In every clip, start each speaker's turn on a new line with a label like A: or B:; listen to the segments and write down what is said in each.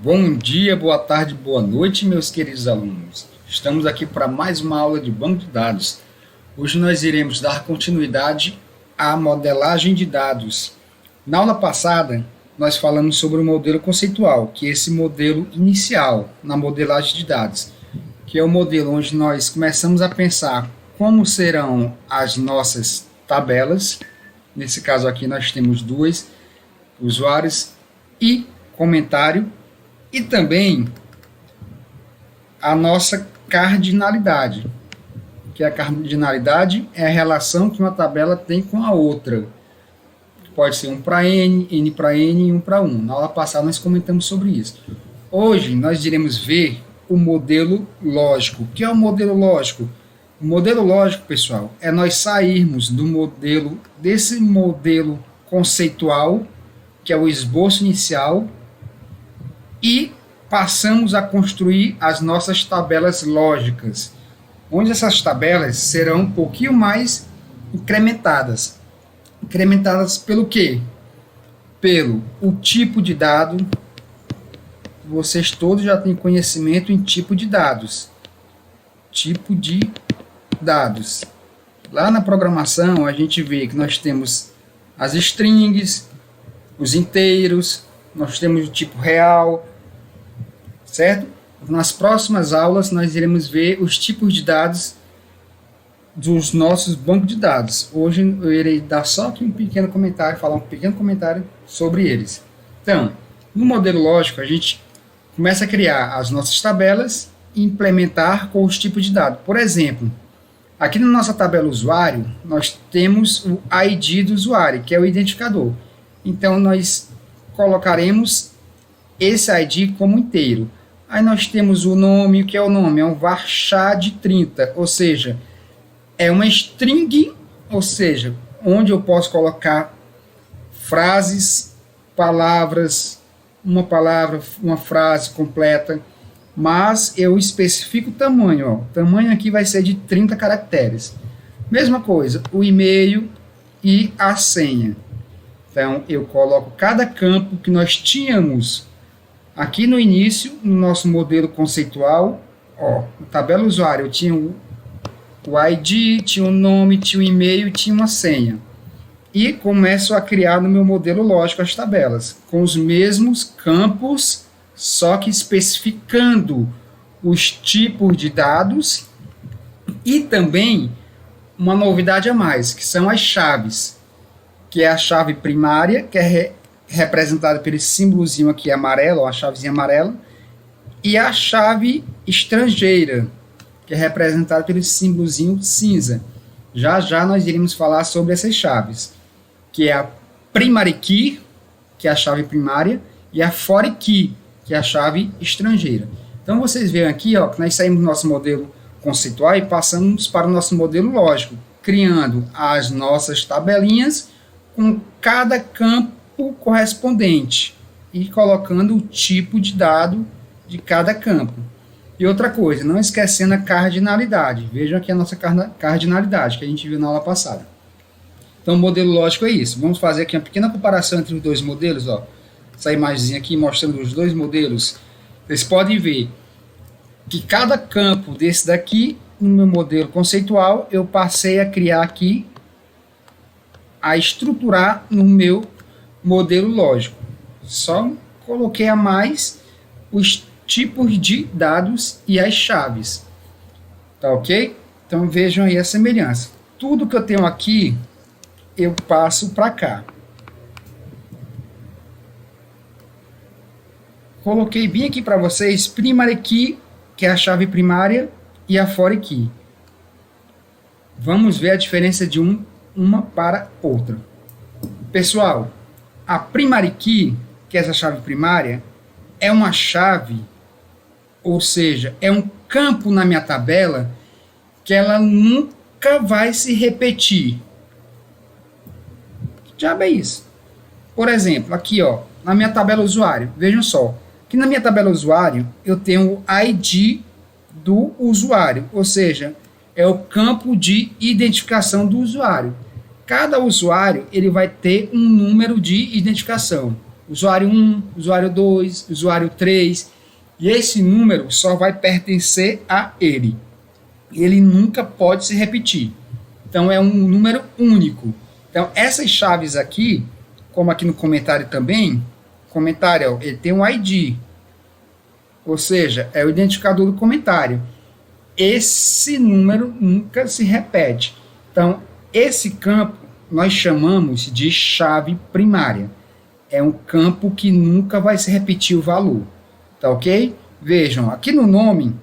A: Bom dia, boa tarde, boa noite, meus queridos alunos. Estamos aqui para mais uma aula de banco de dados. Hoje nós iremos dar continuidade à modelagem de dados. Na aula passada, nós falamos sobre o modelo conceitual, que é esse modelo inicial na modelagem de dados, que é o modelo onde nós começamos a pensar como serão as nossas tabelas. Nesse caso aqui nós temos duas, usuários e comentário, e também a nossa cardinalidade, que a cardinalidade é a relação que uma tabela tem com a outra. Pode ser 1 para n para n e 1 para 1. Na aula passada nós comentamos sobre isso. Hoje nós iremos ver o modelo lógico. O que é o modelo lógico? O modelo lógico, pessoal, é nós sairmos desse modelo conceitual, que é o esboço inicial, e passamos a construir as nossas tabelas lógicas, onde essas tabelas serão um pouquinho mais incrementadas. Incrementadas pelo quê? Pelo o tipo de dado. Vocês todos já têm conhecimento em tipo de dados. Tipo de dados. Lá na programação a gente vê que nós temos as strings, os inteiros, nós temos o tipo real, certo? Nas próximas aulas nós iremos ver os tipos de dados dos nossos bancos de dados. Hoje eu irei dar só aqui um pequeno comentário, falar um pequeno comentário sobre eles. Então, no modelo lógico a gente começa a criar as nossas tabelas e implementar com os tipos de dados. Por exemplo, aqui na nossa tabela usuário, nós temos o ID do usuário, que é o identificador. Então, nós colocaremos esse ID como inteiro. Aí nós temos o nome, o que é o nome? É um varchar de 30, ou seja, é uma string, ou seja, onde eu posso colocar frases, palavras, uma palavra, uma frase completa, mas eu especifico o tamanho. Ó. O tamanho aqui vai ser de 30 caracteres. Mesma coisa, o e-mail e a senha. Então, eu coloco cada campo que nós tínhamos aqui no início, no nosso modelo conceitual. Ó, na tabela usuário, eu tinha o ID, tinha o nome, tinha o e-mail e tinha uma senha. E começo a criar no meu modelo lógico as tabelas, com os mesmos campos, só que especificando os tipos de dados e também uma novidade a mais, que são as chaves, que é a chave primária, que é representada pelo símbolozinho aqui amarelo, ó, a chavezinha amarela, e a chave estrangeira, que é representada pelo símbolozinho cinza. Já já nós iremos falar sobre essas chaves, que é a primary key, que é a chave primária, e a foreign key, que é a chave estrangeira. Então vocês veem aqui, ó, que nós saímos do nosso modelo conceitual e passamos para o nosso modelo lógico, criando as nossas tabelinhas com cada campo correspondente e colocando o tipo de dado de cada campo. E outra coisa, não esquecendo a cardinalidade. Vejam aqui a nossa cardinalidade que a gente viu na aula passada. Então o modelo lógico é isso. Vamos fazer aqui uma pequena comparação entre os dois modelos. Ó. Essa imagem aqui mostrando os dois modelos. Vocês podem ver que cada campo desse daqui, no meu modelo conceitual, eu passei a criar aqui, a estruturar no meu modelo lógico. Só coloquei a mais os tipos de dados e as chaves. Tá ok? Então vejam aí a semelhança. Tudo que eu tenho aqui, eu passo para cá. Coloquei bem aqui para vocês primary key, que é a chave primária, e a foreign key. Vamos ver a diferença de uma para outra. Pessoal, a primary key, que é essa chave primária, é uma chave, ou seja, é um campo na minha tabela que ela nunca vai se repetir. Que diabo é isso? Por exemplo, aqui ó, na minha tabela usuário, vejam só, que na minha tabela usuário eu tenho o ID do usuário, ou seja, é o campo de identificação do usuário. Cada usuário ele vai ter um número de identificação. usuário 1, usuário 2, usuário 3, e esse número só vai pertencer a ele. Ele nunca pode se repetir. Então é um número único. Então essas chaves aqui, como aqui no comentário também, comentário, ele tem um ID, ou seja, é o identificador do comentário. Esse número nunca se repete. Então esse campo nós chamamos de chave primária. É um campo que nunca vai se repetir o valor. Tá ok? Vejam, aqui no nome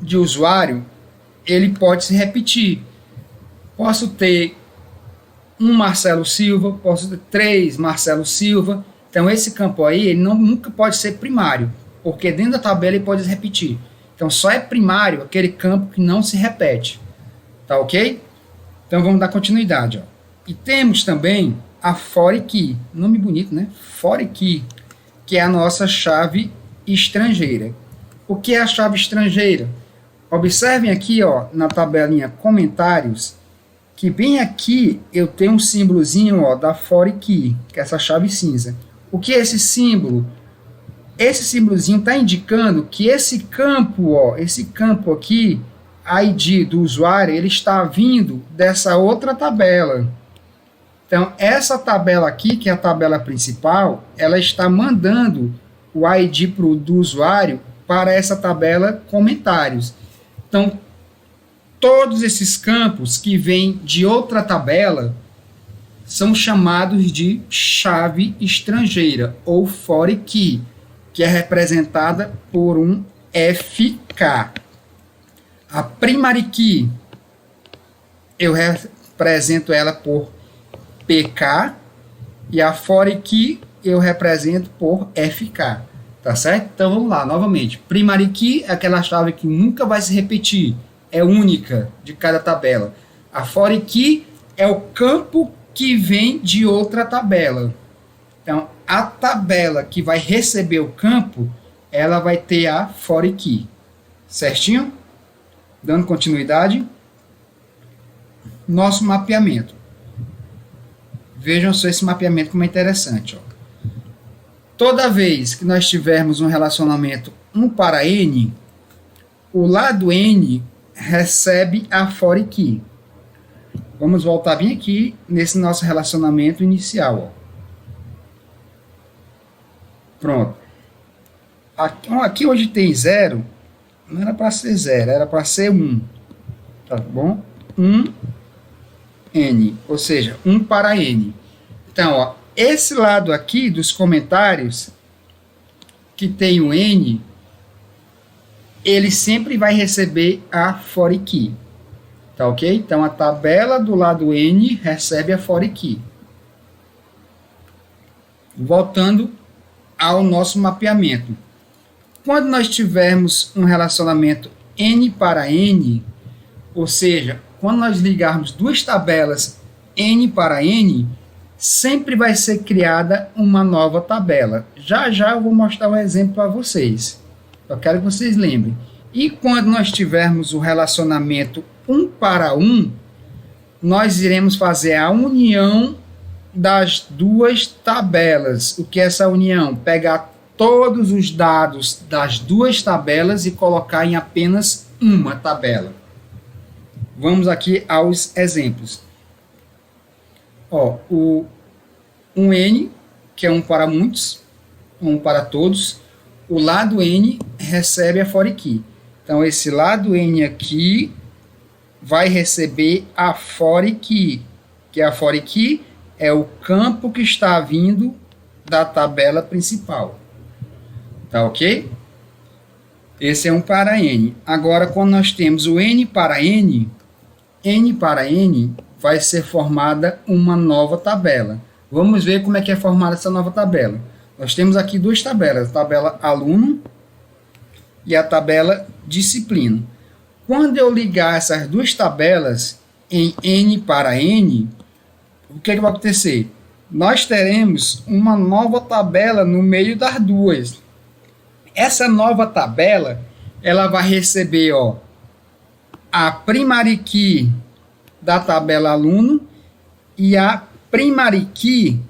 A: de usuário, ele pode se repetir. Posso ter um Marcelo Silva, posso ter 3 Marcelo Silva. Então esse campo aí, ele nunca pode ser primário, porque dentro da tabela ele pode se repetir. Então só é primário aquele campo que não se repete. Tá ok? Então vamos dar continuidade. Ó. E temos também a ForeKey, nome bonito, né? ForeKey, que é a nossa chave estrangeira. O que é a chave estrangeira? Observem aqui, ó, na tabelinha comentários, que bem aqui eu tenho um símbolozinho, ó, da ForeKey, que é essa chave cinza. O que é esse símbolo? Esse símbolozinho está indicando que esse campo, ó, esse campo aqui, ID do usuário, ele está vindo dessa outra tabela. Então, essa tabela aqui, que é a tabela principal, ela está mandando o ID do usuário para essa tabela comentários. Então, todos esses campos que vêm de outra tabela são chamados de chave estrangeira, ou ForeKey, que é representada por um FK. A primary key, eu represento ela por PK, e a ForeKey eu represento por FK, tá certo? Então vamos lá, novamente. Primary key é aquela chave que nunca vai se repetir, é única de cada tabela. A ForeKey é o campo que vem de outra tabela. Então, a tabela que vai receber o campo, ela vai ter a ForeKey, certinho? Dando continuidade, nosso mapeamento. Vejam só esse mapeamento como é interessante. Ó. Toda vez que nós tivermos um relacionamento 1 para N, o lado N recebe a ForeKey. Vamos voltar bem aqui nesse nosso relacionamento inicial. Ó. Pronto. Aqui hoje tem 0. Não era para ser 0, era para ser 1. Tá bom? 1, N, ou seja, 1 para N. Então, ó, esse lado aqui dos comentários, que tem o N, ele sempre vai receber a ForeKey. Tá ok? Então, a tabela do lado N recebe a ForeKey. Voltando ao nosso mapeamento. Quando nós tivermos um relacionamento N para N, ou seja, quando nós ligarmos duas tabelas N para N, sempre vai ser criada uma nova tabela. Já já eu vou mostrar um exemplo para vocês. Eu quero que vocês lembrem. E quando nós tivermos o relacionamento 1 para 1, nós iremos fazer a união das duas tabelas. O que é essa união? Pegar todos os dados das duas tabelas e colocar em apenas uma tabela. Vamos aqui aos exemplos. Ó, o 1N, que é 1 para muitos, 1 para todos, o lado N recebe a ForeKey. Então, esse lado N aqui vai receber a ForeKey, que a ForeKey é o campo que está vindo da tabela principal. Tá ok? Esse é 1 para N. Agora, quando nós temos o N para N vai ser formada uma nova tabela. Vamos ver como é que é formada essa nova tabela. Nós temos aqui duas tabelas, a tabela aluno e a tabela disciplina. Quando eu ligar essas duas tabelas em N para N, o que é que vai acontecer? Nós teremos uma nova tabela no meio das duas. Essa nova tabela, ela vai receber, ó, a primary key da tabela aluno e a primary key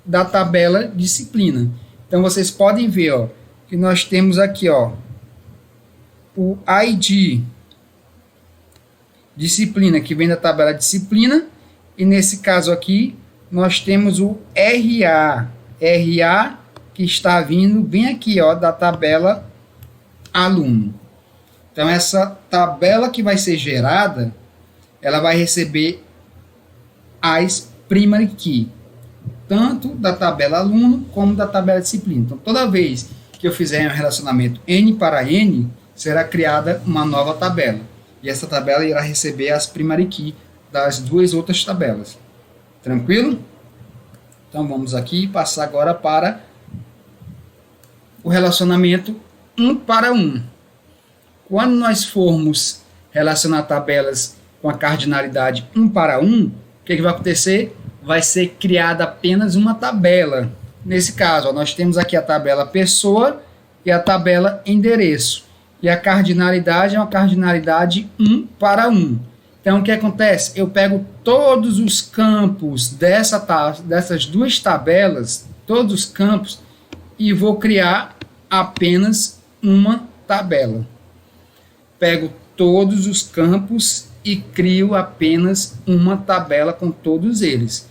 A: da tabela disciplina. Então, vocês podem ver, ó, que nós temos aqui, ó, o ID disciplina, que vem da tabela disciplina, e nesse caso aqui, nós temos o RA, que está vindo bem aqui, ó, da tabela aluno. Então, essa tabela que vai ser gerada, ela vai receber as primary key, tanto da tabela aluno como da tabela disciplina. Então, toda vez que eu fizer um relacionamento N para N, será criada uma nova tabela. E essa tabela irá receber as primary key das duas outras tabelas. Tranquilo? Então, vamos aqui passar agora para o relacionamento 1 para 1. Quando nós formos relacionar tabelas com a cardinalidade 1 para 1, o que vai acontecer? Vai ser criada apenas uma tabela. Nesse caso, ó, nós temos aqui a tabela pessoa e a tabela endereço. E a cardinalidade é uma cardinalidade 1 para 1. Então, o que acontece? Eu pego todos os campos dessas duas tabelas, todos os campos, e vou criar apenas uma tabela. Pego todos os campos e crio apenas uma tabela com todos eles.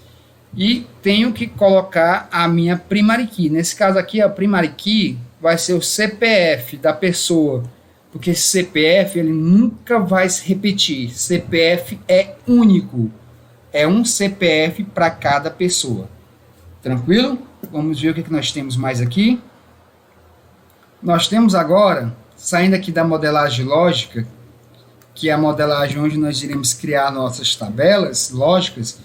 A: E tenho que colocar a minha primary key. Nesse caso aqui, a primary key vai ser o CPF da pessoa, porque esse CPF ele nunca vai se repetir. CPF é único. É um CPF para cada pessoa. Tranquilo? Vamos ver o que nós temos mais aqui. Nós temos agora, saindo aqui da modelagem lógica, que é a modelagem onde nós iremos criar nossas tabelas lógicas,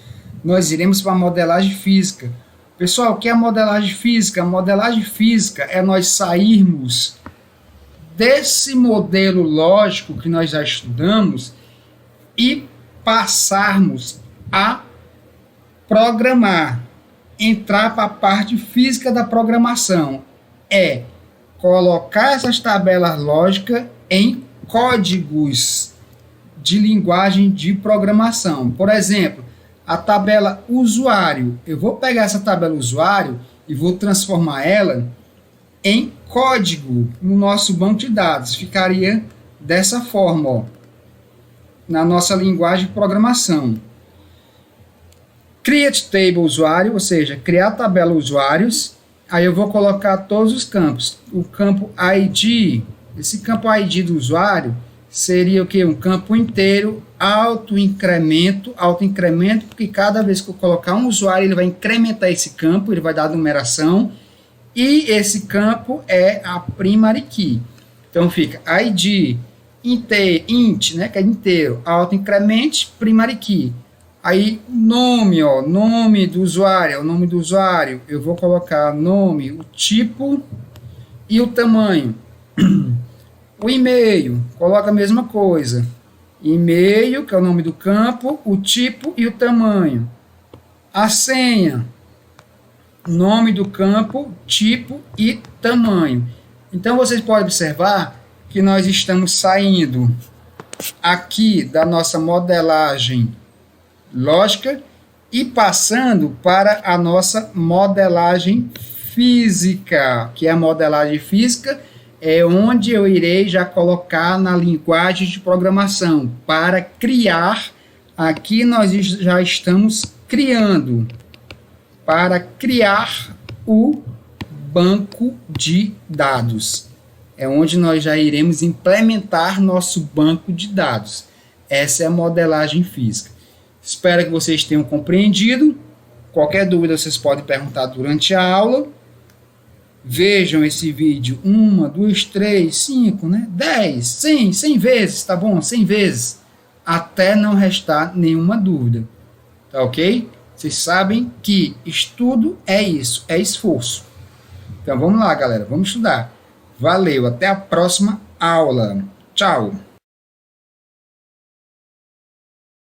A: nós iremos para a modelagem física. Pessoal, o que é a modelagem física? A modelagem física é nós sairmos desse modelo lógico que nós já estudamos e passarmos a programar, entrar para a parte física da programação. É colocar essas tabelas lógicas em códigos de linguagem de programação. Por exemplo, a tabela usuário. Eu vou pegar essa tabela usuário e vou transformar ela em código no nosso banco de dados. Ficaria dessa forma, ó, na nossa linguagem de programação. Create table usuário, ou seja, criar tabela usuários. Aí eu vou colocar todos os campos. O campo ID, esse campo ID do usuário seria o que? Um campo inteiro, auto-incremento, porque cada vez que eu colocar um usuário, ele vai incrementar esse campo, ele vai dar a numeração, e esse campo é a primary key. Então fica ID, int, né, que é inteiro, auto-incremente, primary key. Aí nome, ó, nome do usuário, é o nome do usuário, eu vou colocar nome, o tipo e o tamanho. O e-mail, coloca a mesma coisa. E-mail, que é o nome do campo, o tipo e o tamanho. A senha, nome do campo, tipo e tamanho. Então, vocês podem observar que nós estamos saindo aqui da nossa modelagem lógica e passando para a nossa modelagem física, que é a modelagem física, é onde eu irei já colocar na linguagem de programação para criar. Aqui nós já estamos criando para criar o banco de dados. É onde nós já iremos implementar nosso banco de dados. Essa é a modelagem física. Espero que vocês tenham compreendido. Qualquer dúvida vocês podem perguntar durante a aula. Vejam esse vídeo 1, 2, 3, 5, né? 10, 100 vezes, tá bom? 100 vezes, até não restar nenhuma dúvida, tá ok? Vocês sabem que estudo é isso, é esforço. Então vamos lá, galera, vamos estudar. Valeu, até a próxima aula. Tchau!